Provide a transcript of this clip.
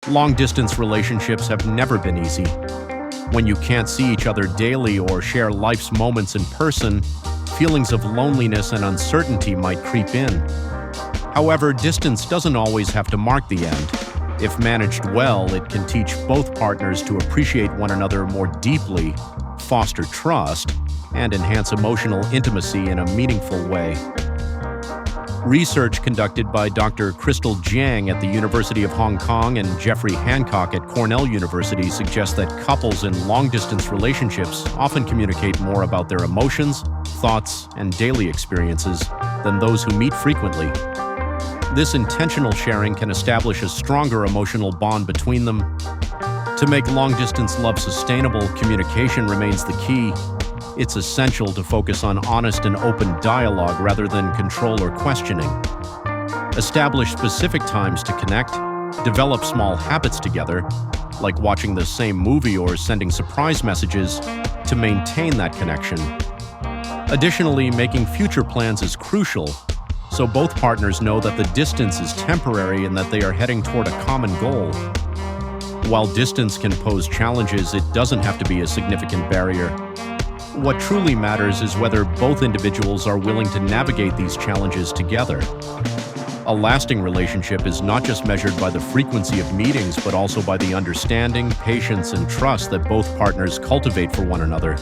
Long-distance relationships have never been easy. When you can't see each other daily or share life's moments in person, feelings of loneliness and uncertainty might creep in. However, distance doesn't always have to mark the end. If managed well, it can teach both partners to appreciate one another more deeply, foster trust, and enhance emotional intimacy in a meaningful way. Research conducted by Dr. Crystal Jiang at the University of Hong Kong and Jeffrey Hancock at Cornell University suggests that couples in long-distance relationships often communicate more about their emotions, thoughts, and daily experiences than those who meet frequently. This intentional sharing can establish a stronger emotional bond between them. To make long-distance love sustainable, communication remains the key. It's essential to focus on honest and open dialogue rather than control or questioning. Establish specific times to connect, develop small habits together, like watching the same movie or sending surprise messages, to maintain that connection. Additionally, making future plans is crucial, so both partners know that the distance is temporary and that they are heading toward a common goal. While distance can pose challenges, it doesn't have to be a significant barrier. What truly matters is whether both individuals are willing to navigate these challenges together. A lasting relationship is not just measured by the frequency of meetings, but also by the understanding, patience, and trust that both partners cultivate for one another.